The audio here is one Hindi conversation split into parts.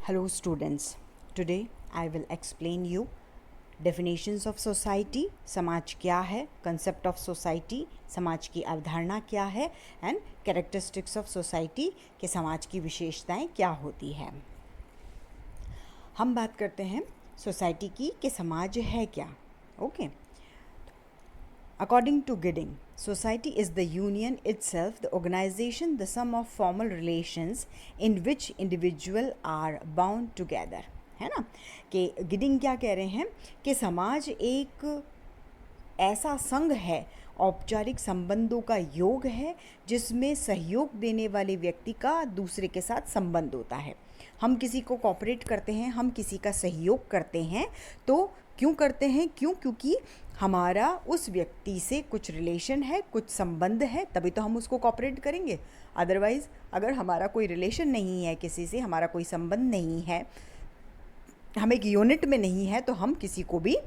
Hello students, today I will explain you definitions of society, समाज क्या है, concept of society, समाज की अवधारणा क्या है and characteristics of society के समाज की विशेषताएं क्या होती है। हम बात करते हैं सोसाइटी की कि समाज है क्या। Okay, According to Gidding, society is the union itself, the organization, the sum of formal relations in which individuals are bound together. है ना कि गिडिंग क्या कह रहे हैं कि समाज एक ऐसा संघ है, औपचारिक संबंधों का योग है जिसमें सहयोग देने वाले व्यक्ति का दूसरे के साथ संबंध होता है। हम किसी को कोऑपरेट करते हैं, हम किसी का सहयोग करते हैं, तो क्यों करते हैं? क्योंकि हमारा उस व्यक्ति से कुछ रिलेशन है, कुछ संबंध है, तभी तो हम उसको कोऑपरेट करेंगे। अदरवाइज़ अगर हमारा कोई रिलेशन नहीं है, किसी से हमारा कोई संबंध नहीं है, हम एक यूनिट में नहीं है, तो हम किसी को भी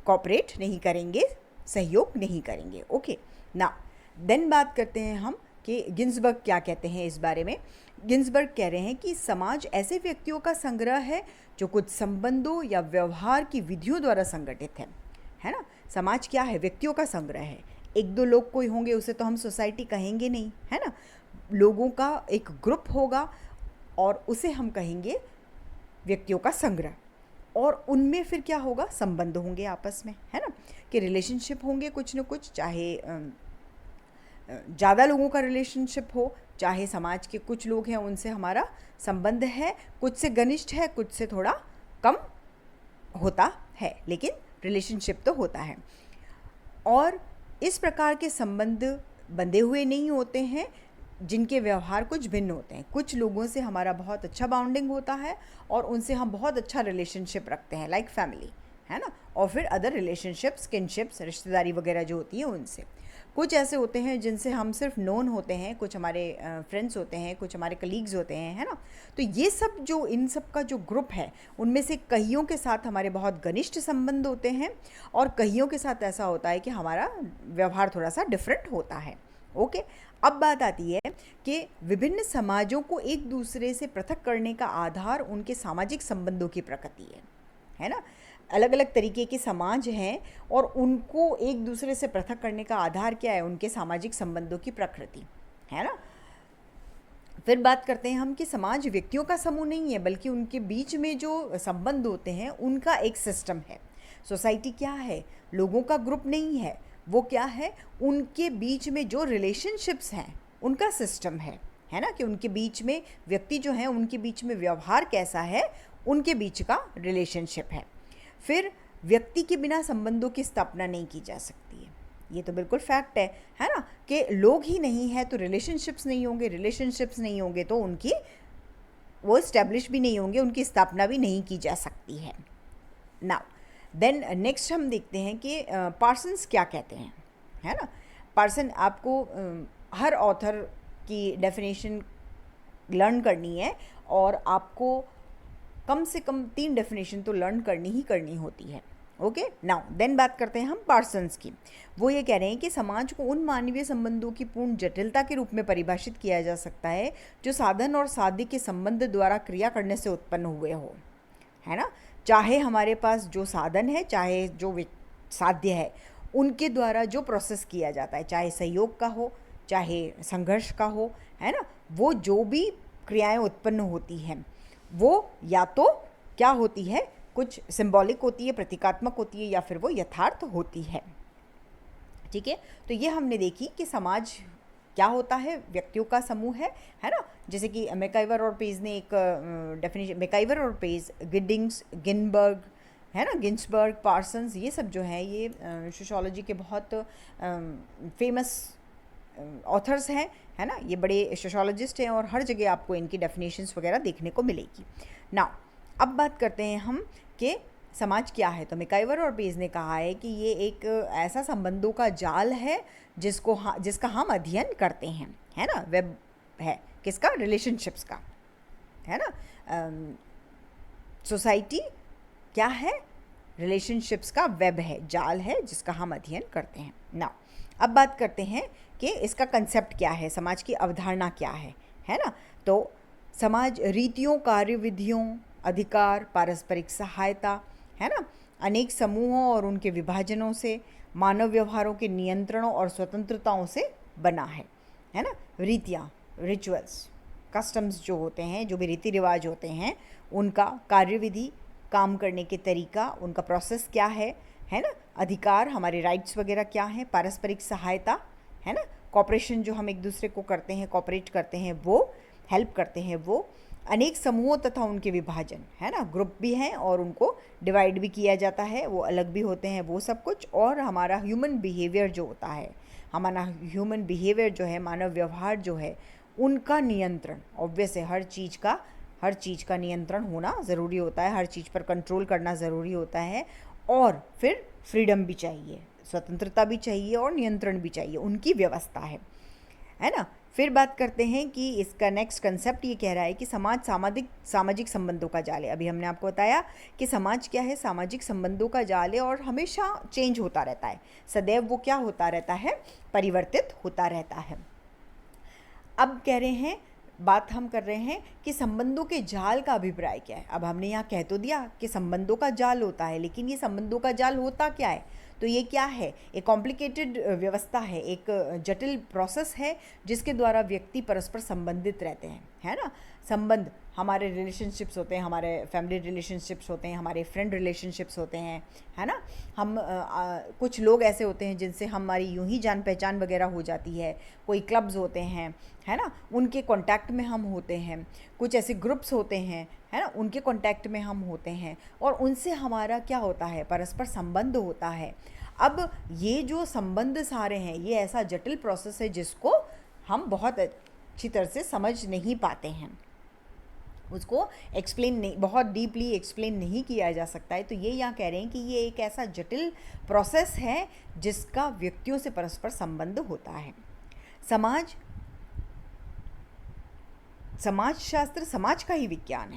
कोऑपरेट नहीं करेंगे, सहयोग नहीं करेंगे। ओके, ना देन बात करते हैं हम कि गिन्सबर्ग क्या कहते हैं इस बारे में। गिन्सबर्ग कह रहे हैं कि समाज ऐसे व्यक्तियों का संग्रह है जो कुछ संबंधों या व्यवहार की विधियों द्वारा संगठित है ना। समाज क्या है? व्यक्तियों का संग्रह है। एक दो लोग कोई होंगे, उसे तो हम सोसाइटी कहेंगे नहीं, है ना। लोगों का एक ग्रुप होगा और उसे हम कहेंगे व्यक्तियों का संग्रह, और उनमें फिर क्या होगा? संबंध होंगे आपस में, है ना, कि रिलेशनशिप होंगे कुछ न कुछ, चाहे ज़्यादा लोगों का रिलेशनशिप हो, चाहे समाज के कुछ लोग हैं उनसे हमारा संबंध है, कुछ से घनिष्ठ है, कुछ से थोड़ा कम होता है, लेकिन रिलेशनशिप तो होता है। और इस प्रकार के संबंध बंधे हुए नहीं होते हैं जिनके व्यवहार कुछ भिन्न होते हैं। कुछ लोगों से हमारा बहुत अच्छा बाउंडिंग होता है और उनसे हम बहुत अच्छा रिलेशनशिप रखते हैं, लाइक फैमिली, है ना। और फिर अदर रिलेशनशिप्स, किनशिप्स, रिश्तेदारी वगैरह जो होती है उनसे। कुछ ऐसे होते हैं जिनसे हम सिर्फ नोन होते हैं, कुछ हमारे फ्रेंड्स होते हैं, कुछ हमारे कलीग्स होते हैं, है ना। तो ये सब जो इन सब का जो ग्रुप है, उनमें से कईयों के साथ हमारे बहुत घनिष्ठ संबंध होते हैं और कईयों के साथ ऐसा होता है कि हमारा व्यवहार थोड़ा सा डिफरेंट होता है। ओके, अब बात आती है कि विभिन्न समाजों को एक दूसरे से पृथक करने का आधार उनके सामाजिक संबंधों की प्रकृति है ना। अलग अलग तरीके के समाज हैं और उनको एक दूसरे से पृथक करने का आधार क्या है? उनके सामाजिक संबंधों की प्रकृति, है ना। फिर बात करते हैं हम कि समाज व्यक्तियों का समूह नहीं है, बल्कि उनके बीच में जो संबंध होते हैं उनका एक सिस्टम है। सोसाइटी क्या है? लोगों का ग्रुप नहीं है, वो क्या है? उनके बीच में जो रिलेशनशिप्स हैं उनका सिस्टम है ना, कि उनके बीच में व्यक्ति जो हैं उनके बीच में व्यवहार कैसा है, उनके बीच का रिलेशनशिप है। फिर व्यक्ति के बिना संबंधों की स्थापना नहीं की जा सकती है, ये तो बिल्कुल फैक्ट है ना, कि लोग ही नहीं है तो रिलेशनशिप्स नहीं होंगे, रिलेशनशिप्स नहीं होंगे तो उनकी वो इस्टेब्लिश भी नहीं होंगे, उनकी स्थापना भी नहीं की जा सकती है। नाउ देन नेक्स्ट हम देखते हैं कि पार्सन्स क्या कहते हैं, है ना। पार्सन, आपको हर ऑथर की डेफिनेशन लर्न करनी है और आपको कम से कम 3 डेफिनेशन तो लर्न करनी होती है। ओके, नाउ देन बात करते हैं हम पार्सन्स की। वो ये कह रहे हैं कि समाज को उन मानवीय संबंधों की पूर्ण जटिलता के रूप में परिभाषित किया जा सकता है जो साधन और साध्य के संबंध द्वारा क्रिया करने से उत्पन्न हुए हो, है ना। चाहे हमारे पास जो साधन है, चाहे जो साध्य है, उनके द्वारा जो प्रोसेस किया जाता है, चाहे सहयोग का हो, चाहे संघर्ष का हो, है ना, वो जो भी क्रियाएं उत्पन्न होती हैं वो या तो क्या होती है, कुछ सिंबॉलिक होती है, प्रतीकात्मक होती है, या फिर वो यथार्थ होती है। ठीक है, तो ये हमने देखी कि समाज क्या होता है, व्यक्तियों का समूह है ना। जैसे कि मैकाइवर और पेज ने एक डेफिनेशन, मैकाइवर और पेज, गिडिंग्स, गिनबर्ग, है ना, गिन्सबर्ग, पार्सन्स, ये सब जो है ये सोशियोलॉजी के बहुत फेमस ऑथर्स हैं, है ना। ये बड़े सोशियोलॉजिस्ट हैं और हर जगह आपको इनकी डेफिनेशंस वगैरह देखने को मिलेगी। नाउ अब बात करते हैं हम कि समाज क्या है। तो मैकाइवर और पेज ने कहा है कि ये एक ऐसा संबंधों का जाल है जिसका हम अध्ययन करते हैं, है ना। वेब है किसका? रिलेशनशिप्स का, है ना। सोसाइटी क्या है? रिलेशनशिप्स का वेब है, जाल है जिसका हम अध्ययन करते हैं। नाउ अब बात करते हैं कि इसका कंसेप्ट क्या है, समाज की अवधारणा क्या है ना। तो समाज रीतियों, कार्यविधियों, अधिकार, पारस्परिक सहायता, है ना, अनेक समूहों और उनके विभाजनों से, मानव व्यवहारों के नियंत्रणों और स्वतंत्रताओं से बना है ना। रीतियाँ, रिचुअल्स, कस्टम्स जो होते हैं, जो भी रीति रिवाज होते हैं, उनका कार्यविधि, काम करने के तरीका, उनका प्रोसेस क्या है ना। अधिकार, हमारे राइट्स वगैरह क्या हैं। पारस्परिक सहायता, है ना, कॉपरेशन जो हम एक दूसरे को करते हैं, कॉपरेट करते हैं, वो हेल्प करते हैं वो। अनेक समूहों तथा उनके विभाजन, है ना, ग्रुप भी हैं और उनको डिवाइड भी किया जाता है, वो अलग भी होते हैं, वो सब कुछ। और हमारा ह्यूमन बिहेवियर जो होता है, हमारा ह्यूमन बिहेवियर जो है, मानव व्यवहार जो है, उनका नियंत्रण, ऑब्वियस है, हर चीज़ का नियंत्रण होना ज़रूरी होता है, हर चीज़ पर कंट्रोल करना ज़रूरी होता है। और फिर फ्रीडम भी चाहिए, स्वतंत्रता भी चाहिए और नियंत्रण भी चाहिए, उनकी व्यवस्था है ना। फिर बात करते हैं कि इसका नेक्स्ट कंसेप्ट ये कह रहा है कि समाज सामाजिक संबंधों का जाल है। अभी हमने आपको बताया कि समाज क्या है, सामाजिक संबंधों का जाल है और हमेशा चेंज होता रहता है, सदैव वो क्या होता रहता है, परिवर्तित होता रहता है। अब कह रहे हैं, बात हम कर रहे हैं कि संबंधों के जाल का अभिप्राय क्या है। अब हमने यहाँ कह तो दिया कि संबंधों का जाल होता है, लेकिन ये संबंधों का जाल होता क्या है, तो ये क्या है, एक कॉम्प्लिकेटेड व्यवस्था है, एक जटिल प्रोसेस है जिसके द्वारा व्यक्ति परस्पर संबंधित रहते हैं, है ना। संबंध, हमारे रिलेशनशिप्स होते हैं, हमारे फैमिली रिलेशनशिप्स होते हैं, हमारे फ्रेंड रिलेशनशिप्स होते हैं, है ना। हम कुछ लोग ऐसे होते हैं जिनसे हमारी यूं ही जान पहचान वगैरह हो जाती है, कोई क्लब्स होते हैं, है ना, उनके कांटेक्ट में हम होते हैं, कुछ ऐसे ग्रुप्स होते हैं, है ना, उनके कांटेक्ट में हम होते हैं और उनसे हमारा क्या होता है, परस्पर संबंध होता है। अब ये जो संबंध सारे हैं, ये ऐसा जटिल प्रोसेस है जिसको हम बहुत अच्छी तरह से समझ नहीं पाते हैं, उसको एक्सप्लेन नहीं, बहुत डीपली एक्सप्लेन नहीं किया जा सकता है। तो ये यहाँ कह रहे हैं कि ये एक ऐसा जटिल प्रोसेस है जिसका व्यक्तियों से परस्पर संबंध होता है। समाजशास्त्र समाज का ही विज्ञान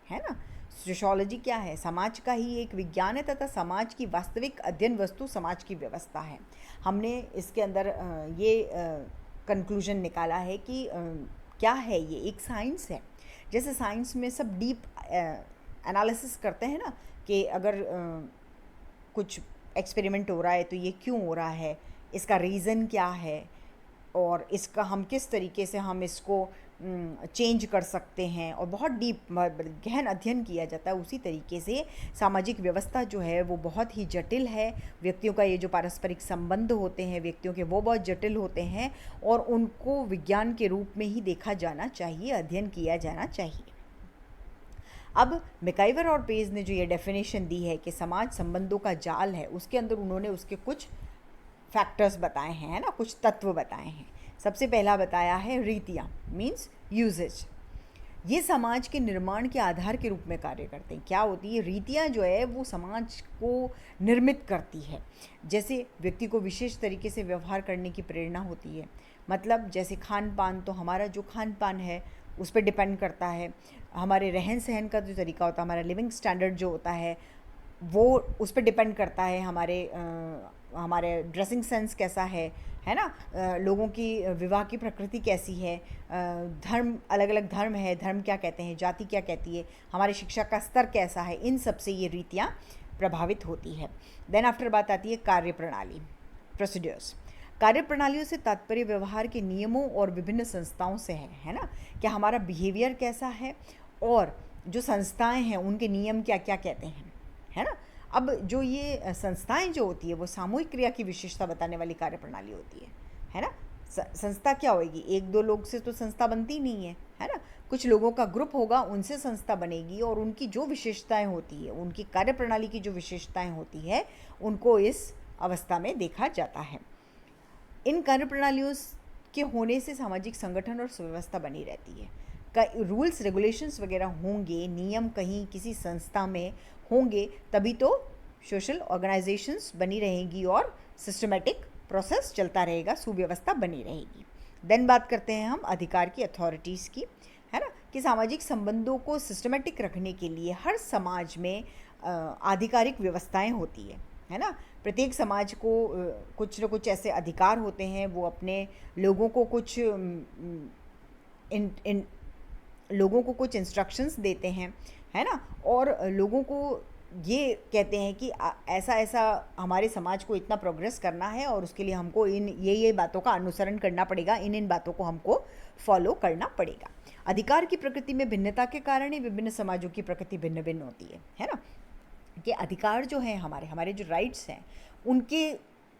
है ना। सोशियोलॉजी क्या है, समाज का ही एक विज्ञान है तथा समाज की वास्तविक अध्ययन वस्तु समाज की व्यवस्था है। हमने इसके अंदर ये कंक्लूजन निकाला है कि क्या है, ये एक साइंस है। जैसे साइंस में सब डीप एनालिसिस करते हैं ना, कि अगर कुछ एक्सपेरिमेंट हो रहा है तो ये क्यों हो रहा है, इसका रीज़न क्या है, और इसका हम किस तरीके से हम इसको चेंज कर सकते हैं, और बहुत डीप गहन अध्ययन किया जाता है। उसी तरीके से सामाजिक व्यवस्था जो है वो बहुत ही जटिल है। व्यक्तियों का ये जो पारस्परिक संबंध होते हैं व्यक्तियों के, वो बहुत जटिल होते हैं और उनको विज्ञान के रूप में ही देखा जाना चाहिए, अध्ययन किया जाना चाहिए। अब मैकाइवर और पेज ने जो ये डेफिनेशन दी है कि समाज संबंधों का जाल है, उसके अंदर उन्होंने उसके कुछ फैक्टर्स बताए हैं, है ना, कुछ तत्व बताए हैं। सबसे पहला बताया है रीतियाँ, मीन्स यूजेज। ये समाज के निर्माण के आधार के रूप में कार्य करते हैं। क्या होती है, रीतियाँ जो है वो समाज को निर्मित करती है। जैसे व्यक्ति को विशेष तरीके से व्यवहार करने की प्रेरणा होती है, मतलब जैसे खान पान, तो हमारा जो खान पान है उस पर डिपेंड करता है। हमारे रहन सहन का जो तरीका होता है, हमारा लिविंग स्टैंडर्ड जो होता है, वो उस पर डिपेंड करता है। हमारे ड्रेसिंग सेंस कैसा है ना, लोगों की विवाह की प्रकृति कैसी है, धर्म, अलग अलग धर्म है, धर्म क्या कहते हैं, जाति क्या कहती है, हमारी शिक्षा का स्तर कैसा है, इन सब से ये रीतियाँ प्रभावित होती है। देन आफ्टर बात आती है कार्यप्रणाली, प्रोसीड्यूर्स। कार्यप्रणालियों से तात्पर्य व्यवहार के नियमों और विभिन्न संस्थाओं से है ना, कि हमारा बिहेवियर कैसा है और जो संस्थाएं हैं उनके नियम क्या क्या कहते हैं, है ना। अब जो ये संस्थाएं जो होती है वो सामूहिक क्रिया की विशेषता बताने वाली कार्यप्रणाली होती है ना। संस्था क्या होगी, एक दो लोग से तो संस्था बनती नहीं है ना, कुछ लोगों का ग्रुप होगा, उनसे संस्था बनेगी और उनकी जो विशेषताएं होती है, उनकी कार्यप्रणाली की जो विशेषताएं होती है, उनको इस अवस्था में देखा जाता है। इन कार्यप्रणालियों के होने से सामाजिक संगठन और सुव्यवस्था बनी रहती है। रूल्स रेगुलेशंस वगैरह होंगे, नियम कहीं किसी संस्था में होंगे, तभी तो सोशल ऑर्गेनाइजेशंस बनी रहेंगी और सिस्टमेटिक प्रोसेस चलता रहेगा, सुव्यवस्था बनी रहेगी। देन बात करते हैं हम अधिकार की, अथॉरिटीज़ की, है ना, कि सामाजिक संबंधों को सिस्टमेटिक रखने के लिए हर समाज में आधिकारिक व्यवस्थाएं होती है ना। प्रत्येक समाज को कुछ न कुछ ऐसे अधिकार होते हैं, वो अपने लोगों को कुछ लोगों को कुछ इंस्ट्रक्शंस देते हैं, है ना, और लोगों को ये कहते हैं कि ऐसा ऐसा हमारे समाज को इतना प्रोग्रेस करना है और उसके लिए हमको इन ये बातों का अनुसरण करना पड़ेगा, इन बातों को हमको फॉलो करना पड़ेगा। अधिकार की प्रकृति में भिन्नता के कारण ही विभिन्न समाजों की प्रकृति भिन्न भिन्न होती है ना, कि अधिकार जो है हमारे जो राइट्स हैं उनके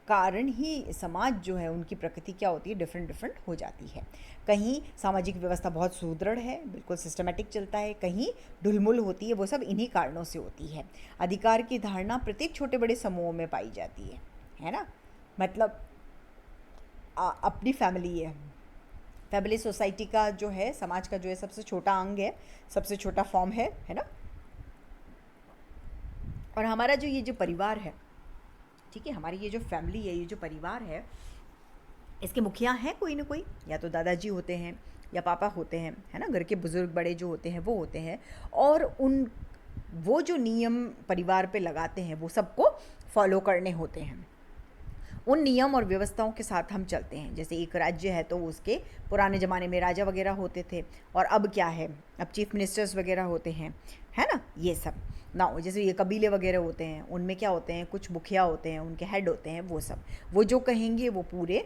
कारण ही समाज जो है उनकी प्रकृति क्या होती है, डिफरेंट हो जाती है। कहीं सामाजिक व्यवस्था बहुत सुदृढ़ है, बिल्कुल सिस्टमेटिक चलता है, कहीं ढुलमुल होती है, वो सब इन्हीं कारणों से होती है। अधिकार की धारणा प्रत्येक छोटे बड़े समूहों में पाई जाती है ना, मतलब अपनी फैमिली है, फैमिली सोसाइटी का जो है, समाज का जो है सबसे छोटा अंग है, सबसे छोटा फॉर्म है ना। और हमारा जो ये जो परिवार है, ठीक है, हमारी ये जो फैमिली है, ये जो परिवार है, इसके मुखिया हैं कोई ना कोई, या तो दादाजी होते हैं या पापा होते हैं, है ना, घर के बुज़ुर्ग बड़े जो होते हैं वो होते हैं, और वो जो नियम परिवार पे लगाते हैं वो सबको फॉलो करने होते हैं। उन नियम और व्यवस्थाओं के साथ हम चलते हैं। जैसे एक राज्य है तो उसके पुराने ज़माने में राजा वगैरह होते थे, और अब क्या है, अब चीफ मिनिस्टर्स वगैरह होते हैं, है ना, ये सब ना। जैसे ये कबीले वगैरह होते हैं, उनमें क्या होते हैं, कुछ मुखिया होते हैं, उनके हेड होते हैं, वो सब वो जो कहेंगे वो पूरे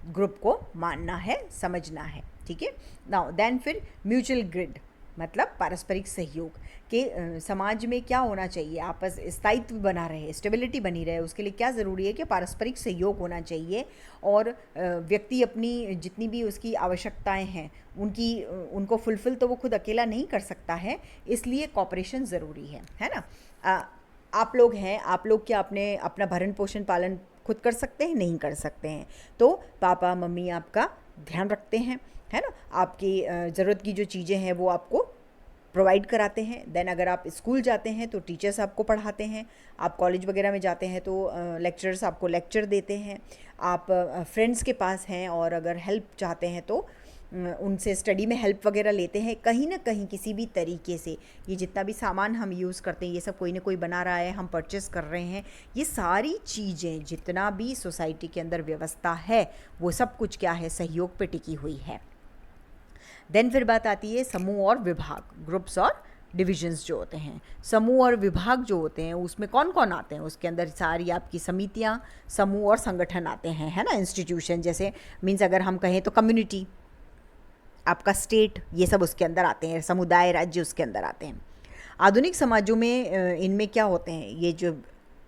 ग्रुप को मानना है, समझना है, ठीक है ना। देन फिर म्यूचुअल ग्रिड, मतलब पारस्परिक सहयोग के समाज में क्या होना चाहिए, आपस स्थायित्व बना रहे, स्टेबिलिटी बनी रहे, उसके लिए क्या ज़रूरी है कि पारस्परिक सहयोग होना चाहिए, और व्यक्ति अपनी जितनी भी उसकी आवश्यकताएं हैं उनको फुलफ़िल तो वो खुद अकेला नहीं कर सकता है, इसलिए कॉपरेशन ज़रूरी है ना। आप लोग हैं, आप लोग क्या अपना भरण पोषण पालन खुद कर सकते हैं? नहीं कर सकते हैं, तो पापा मम्मी आपका ध्यान रखते हैं, है ना, आपकी ज़रूरत की जो चीज़ें हैं वो आपको प्रोवाइड कराते हैं। देन अगर आप स्कूल जाते हैं तो टीचर्स आपको पढ़ाते हैं, आप कॉलेज वगैरह में जाते हैं तो लेक्चरर्स आपको लेक्चर देते हैं, आप फ्रेंड्स के पास हैं और अगर हेल्प चाहते हैं तो उनसे स्टडी में हेल्प वगैरह लेते हैं। कहीं ना कहीं किसी भी तरीके से ये जितना भी सामान हम यूज़ करते हैं ये सब कोई ना कोई बना रहा है, हम परचेस कर रहे हैं, ये सारी चीज़ें जितना भी सोसाइटी के अंदर व्यवस्था है वो सब कुछ क्या है, सहयोग पे टिकी हुई है। देन फिर बात आती है समूह और विभाग, ग्रुप्स और डिविजन्स जो होते हैं। समूह और विभाग जो होते हैं उसमें कौन कौन आते हैं, उसके अंदर सारी आपकी समितियाँ, समूह और संगठन आते हैं, है ना, इंस्टीट्यूशन, जैसे मीन्स अगर हम कहें तो कम्युनिटी, आपका स्टेट, ये सब उसके अंदर आते हैं, समुदाय, राज्य उसके अंदर आते हैं। आधुनिक समाजों में इनमें क्या होते हैं, ये जो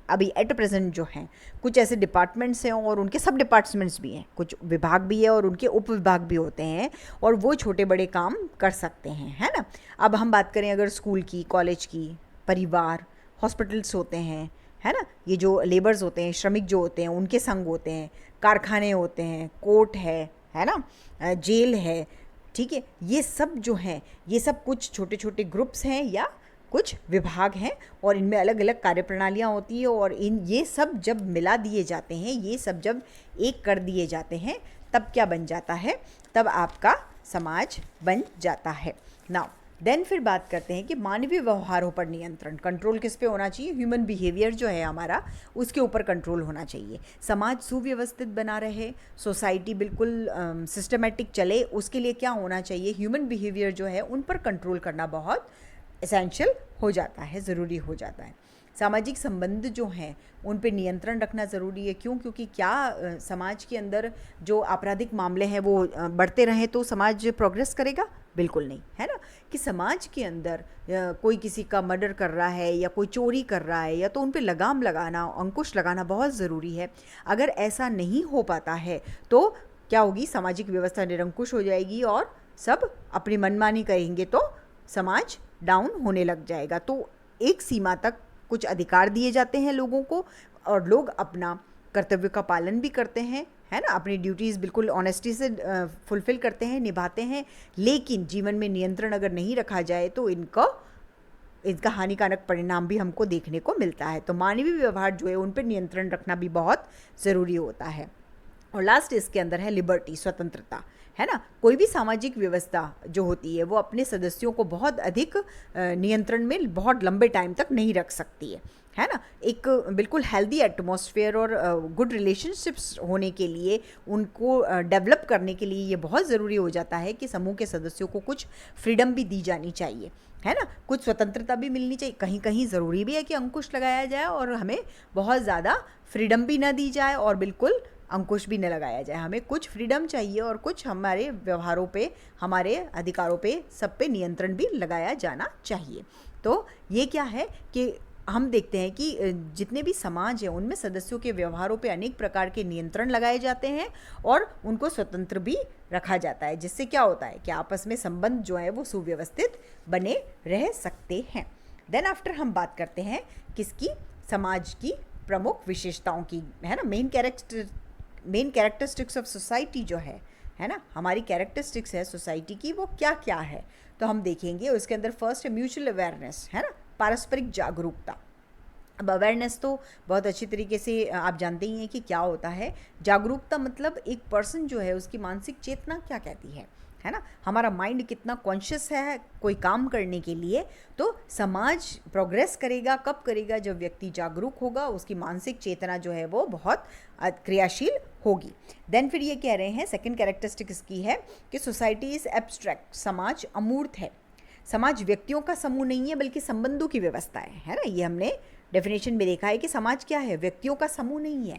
अभी एट प्रेजेंट जो हैं कुछ ऐसे डिपार्टमेंट्स हैं और उनके सब डिपार्टमेंट्स भी हैं, कुछ विभाग भी है और उनके उप विभाग भी होते हैं, और वो छोटे बड़े काम कर सकते हैं, है ना। अब हम बात करें अगर स्कूल की, कॉलेज की, परिवार, हॉस्पिटल्स होते हैं, है ना, ये जो लेबर्स होते हैं, श्रमिक जो होते हैं उनके संघ होते हैं, कारखाने होते हैं, कोर्ट है ना, जेल है, ठीक है, ये सब जो हैं ये सब कुछ छोटे छोटे ग्रुप्स हैं या कुछ विभाग हैं, और इनमें अलग अलग कार्यप्रणालियाँ होती है, और ये सब जब मिला दिए जाते हैं, ये सब जब एक कर दिए जाते हैं, तब क्या बन जाता है, तब आपका समाज बन जाता है। नाउ देन फिर बात करते हैं कि मानवीय व्यवहारों पर नियंत्रण, कंट्रोल किस पे होना चाहिए, ह्यूमन बिहेवियर जो है हमारा उसके ऊपर कंट्रोल होना चाहिए। समाज सुव्यवस्थित बना रहे, सोसाइटी बिल्कुल सिस्टमेटिक चले, उसके लिए क्या होना चाहिए, ह्यूमन बिहेवियर जो है उन पर कंट्रोल करना बहुत एसेंशियल हो जाता है, ज़रूरी हो जाता है। सामाजिक संबंध जो हैं उन पे नियंत्रण रखना ज़रूरी है। क्यों? क्योंकि क्या समाज के अंदर जो आपराधिक मामले हैं वो बढ़ते रहें तो समाज प्रोग्रेस करेगा? बिल्कुल नहीं, है ना। कि समाज के अंदर कोई किसी का मर्डर कर रहा है या कोई चोरी कर रहा है, या तो उन पे लगाम लगाना, अंकुश लगाना बहुत ज़रूरी है। अगर ऐसा नहीं हो पाता है तो क्या होगी, सामाजिक व्यवस्था निरंकुश हो जाएगी और सब अपनी मनमानी करेंगे तो समाज डाउन होने लग जाएगा। तो एक सीमा तक कुछ अधिकार दिए जाते हैं लोगों को, और लोग अपना कर्तव्य का पालन भी करते हैं, है ना, अपनी ड्यूटीज़ बिल्कुल ऑनेस्टी से फुलफ़िल करते हैं, निभाते हैं। लेकिन जीवन में नियंत्रण अगर नहीं रखा जाए तो इसका हानिकारक परिणाम भी हमको देखने को मिलता है। तो मानवीय व्यवहार जो है उन पर नियंत्रण रखना भी बहुत ज़रूरी होता है। और लास्ट इसके अंदर है लिबर्टी, स्वतंत्रता, है ना। कोई भी सामाजिक व्यवस्था जो होती है वो अपने सदस्यों को बहुत अधिक नियंत्रण में बहुत लंबे टाइम तक नहीं रख सकती है ना। एक बिल्कुल हेल्दी एटमॉस्फेयर और गुड रिलेशनशिप्स होने के लिए, उनको डेवलप करने के लिए ये बहुत ज़रूरी हो जाता है कि समूह के सदस्यों को कुछ फ्रीडम भी दी जानी चाहिए, है ना, कुछ स्वतंत्रता भी मिलनी चाहिए। कहीं कहीं ज़रूरी भी है कि अंकुश लगाया जाए और हमें बहुत ज़्यादा फ्रीडम भी ना दी जाए और बिल्कुल अंकुश भी न लगाया जाए। हमें कुछ फ्रीडम चाहिए और कुछ हमारे व्यवहारों पे, हमारे अधिकारों पे, सब पे नियंत्रण भी लगाया जाना चाहिए। तो ये क्या है कि हम देखते हैं कि जितने भी समाज हैं उनमें सदस्यों के व्यवहारों पे अनेक प्रकार के नियंत्रण लगाए जाते हैं और उनको स्वतंत्र भी रखा जाता है, जिससे क्या होता है कि आपस में संबंध जो है वो सुव्यवस्थित बने रह सकते हैं। देन आफ्टर हम बात करते हैं किसकी, समाज की प्रमुख विशेषताओं की, है ना। मेन कैरेक्टरिस्टिक्स ऑफ सोसाइटी जो है ना, हमारी कैरेक्टरिस्टिक्स है सोसाइटी की, वो क्या क्या है तो हम देखेंगे। उसके अंदर फर्स्ट है म्यूचुअल अवेयरनेस, है ना, पारस्परिक जागरूकता। अब अवेयरनेस तो बहुत अच्छी तरीके से आप जानते ही हैं कि क्या होता है। जागरूकता मतलब एक पर्सन जो है उसकी मानसिक चेतना क्या कहती है ना, हमारा माइंड कितना कॉन्शियस है कोई काम करने के लिए। तो समाज प्रोग्रेस करेगा कब करेगा, जब व्यक्ति जागरूक होगा, उसकी मानसिक चेतना जो है वो बहुत क्रियाशील होगी। देन फिर ये कह रहे हैं सेकंड कैरेक्टरिस्टिक इसकी है कि सोसाइटी इज़ एब्स्ट्रैक्ट, समाज अमूर्त है। समाज व्यक्तियों का समूह नहीं है बल्कि संबंधों की व्यवस्था है ना। ये हमने डेफिनेशन में देखा है कि समाज क्या है, व्यक्तियों का समूह नहीं है,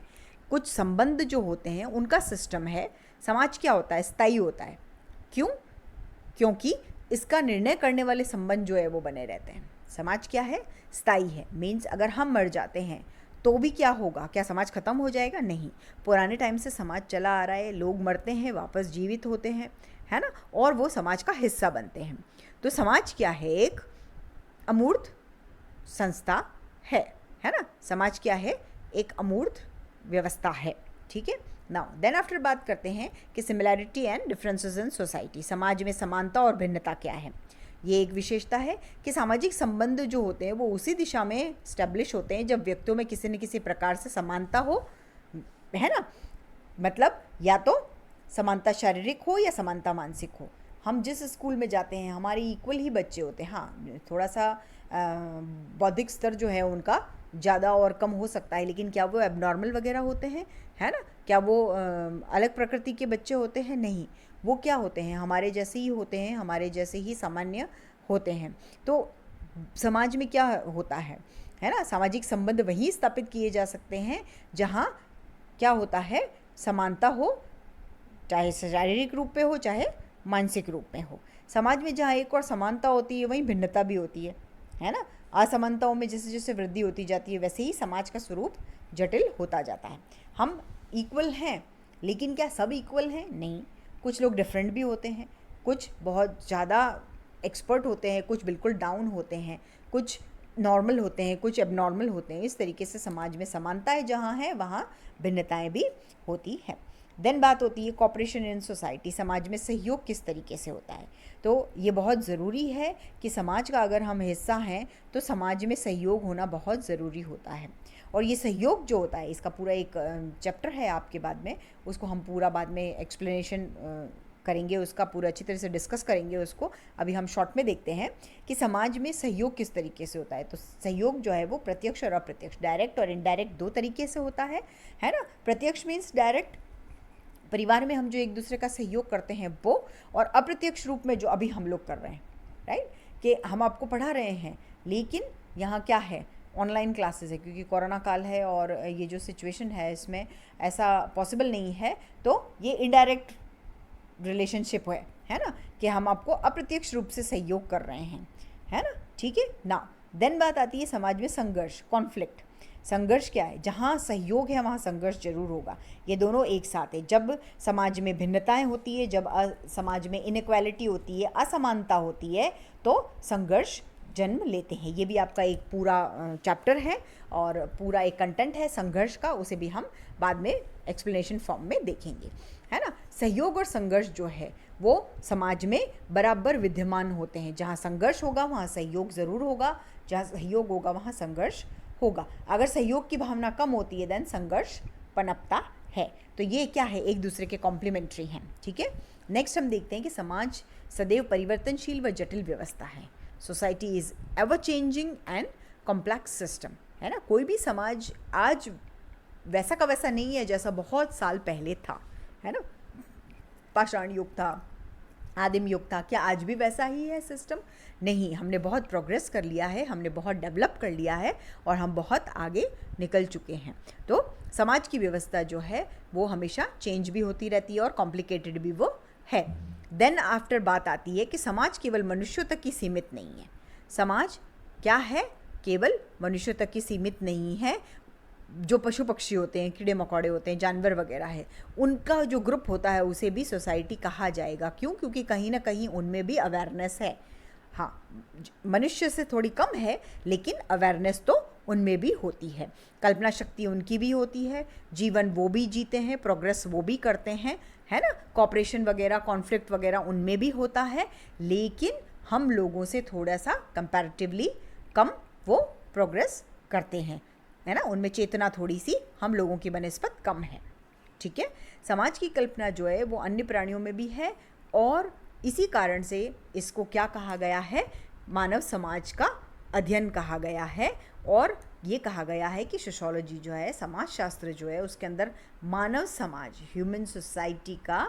कुछ संबंध जो होते हैं उनका सिस्टम है। समाज क्या होता है, स्थायी होता है। क्यों? क्योंकि इसका निर्णय करने वाले संबंध जो है वो बने रहते हैं। समाज क्या है, स्थायी है। मीन्स अगर हम मर जाते हैं तो भी क्या होगा, क्या समाज खत्म हो जाएगा? नहीं, पुराने टाइम से समाज चला आ रहा है, लोग मरते हैं वापस जीवित होते हैं, है ना, और वो समाज का हिस्सा बनते हैं। तो समाज क्या है, एक अमूर्त संस्था है ना। समाज क्या है, एक अमूर्त व्यवस्था है, ठीक है। नाउ देन आफ्टर बात करते हैं कि similarity and differences in society, समाज में समानता और भिन्नता क्या है। ये एक विशेषता है कि सामाजिक संबंध जो होते हैं वो उसी दिशा में स्टैब्लिश होते हैं जब व्यक्तियों में किसी न किसी प्रकार से समानता हो, है ना। मतलब या तो समानता शारीरिक हो या समानता मानसिक हो। हम जिस स्कूल में जाते हैं हमारे इक्वल ही बच्चे होते हैं। हाँ, थोड़ा सा बौद्धिक स्तर जो है उनका ज़्यादा और कम हो सकता है, लेकिन क्या वो एबनॉर्मल वगैरह होते हैं, है ना, क्या वो अलग प्रकृति के बच्चे होते हैं? नहीं, वो क्या होते हैं, हमारे जैसे ही होते हैं, हमारे जैसे ही सामान्य होते हैं। तो समाज में क्या होता है ना, सामाजिक संबंध वही स्थापित किए जा सकते हैं जहाँ क्या होता है, समानता हो, चाहे शारीरिक रूप पे हो चाहे मानसिक रूप में हो। समाज में जहाँ एक और समानता होती है वहीं भिन्नता भी होती है ना। असमानताओं में जैसे जैसे वृद्धि होती जाती है वैसे ही समाज का स्वरूप जटिल होता जाता है। हम इक्वल हैं, लेकिन क्या सब इक्वल हैं? नहीं, कुछ लोग डिफरेंट भी होते हैं, कुछ बहुत ज़्यादा एक्सपर्ट होते हैं, कुछ बिल्कुल डाउन होते हैं, कुछ नॉर्मल होते हैं, कुछ एबनॉर्मल होते हैं। इस तरीके से समाज में समानताएं जहाँ है वहाँ भिन्नताएं भी होती है। देन बात होती है कॉपरेशन इन सोसाइटी, समाज में सहयोग किस तरीके से होता है। तो ये बहुत ज़रूरी है कि समाज का अगर हम हिस्सा हैं तो समाज में सहयोग होना बहुत ज़रूरी होता है। और ये सहयोग जो होता है इसका पूरा एक चैप्टर है आपके बाद में, उसको हम पूरा बाद में एक्सप्लेनेशन करेंगे, उसका पूरा अच्छी तरह से डिस्कस करेंगे उसको। अभी हम शॉर्ट में देखते हैं कि समाज में सहयोग किस तरीके से होता है। तो सहयोग जो है वो प्रत्यक्ष और अप्रत्यक्ष, डायरेक्ट और इनडायरेक्ट दो तरीके से होता है ना। प्रत्यक्ष मीन्स डायरेक्ट, परिवार में हम जो एक दूसरे का सहयोग करते हैं वो, और अप्रत्यक्ष रूप में जो अभी हम लोग कर रहे हैं, राइट, कि हम आपको पढ़ा रहे हैं लेकिन यहाँ क्या है, ऑनलाइन क्लासेस है क्योंकि कोरोना काल है और ये जो सिचुएशन है इसमें ऐसा पॉसिबल नहीं है। तो ये इनडायरेक्ट रिलेशनशिप है ना, कि हम आपको अप्रत्यक्ष रूप से सहयोग कर रहे हैं, है ना, ठीक है ना। देन बात आती है समाज में संघर्ष, कॉन्फ्लिक्ट। संघर्ष क्या है, जहाँ सहयोग है वहाँ संघर्ष जरूर होगा, ये दोनों एक साथ है। जब समाज में भिन्नताएं होती है, जब समाज में इनइक्वालिटी होती है, असमानता होती है, तो संघर्ष जन्म लेते हैं। ये भी आपका एक पूरा चैप्टर है और पूरा एक कंटेंट है संघर्ष का, उसे भी हम बाद में एक्सप्लेनेशन फॉर्म में देखेंगे, है ना। सहयोग और संघर्ष जो है वो समाज में बराबर विद्यमान होते हैं। जहाँ संघर्ष होगा वहाँ सहयोग ज़रूर होगा, जहाँ सहयोग होगा वहाँ संघर्ष होगा। अगर सहयोग की भावना कम होती है देन संघर्ष पनपता है। तो ये क्या है, एक दूसरे के कॉम्प्लीमेंट्री हैं, ठीक है। नेक्स्ट हम देखते हैं कि समाज सदैव परिवर्तनशील व जटिल व्यवस्था है। Society is ever changing and complex system, है ना। कोई भी समाज आज वैसा का वैसा नहीं है जैसा बहुत साल पहले था, है ना। पाषाण युग था, आदिम युग था, क्या आज भी वैसा ही है सिस्टम? नहीं, हमने बहुत प्रोग्रेस कर लिया है, हमने बहुत डेवलप कर लिया है और हम बहुत आगे निकल चुके हैं। तो समाज की व्यवस्था जो है वो हमेशा चेंज भी होती रहती है और कॉम्प्लिकेटेड भी वो है। देन आफ्टर बात आती है कि समाज केवल मनुष्यों तक ही सीमित नहीं है। समाज क्या है, केवल मनुष्यों तक ही सीमित नहीं है। जो पशु पक्षी होते हैं, कीड़े मकोड़े होते हैं, जानवर वगैरह है, उनका जो ग्रुप होता है उसे भी सोसाइटी कहा जाएगा। क्यों? क्योंकि कहीं ना कहीं उनमें भी अवेयरनेस है। हाँ, मनुष्य से थोड़ी कम है लेकिन अवेयरनेस तो उनमें भी होती है, कल्पना शक्ति उनकी भी होती है, जीवन वो भी जीते हैं, प्रोग्रेस वो भी करते हैं, है ना। कॉपरेशन वगैरह, कॉन्फ्लिक्ट वगैरह उनमें भी होता है, लेकिन हम लोगों से थोड़ा सा कंपैरेटिवली कम वो प्रोग्रेस करते हैं, है ना। उनमें चेतना थोड़ी सी हम लोगों की बनिस्बत कम है, ठीक है। समाज की कल्पना जो है वो अन्य प्राणियों में भी है और इसी कारण से इसको क्या कहा गया है, मानव समाज का अध्ययन कहा गया है। और ये कहा गया है कि सोशियोलॉजी जो है, समाजशास्त्र जो है, उसके अंदर मानव समाज, ह्यूमन सोसाइटी का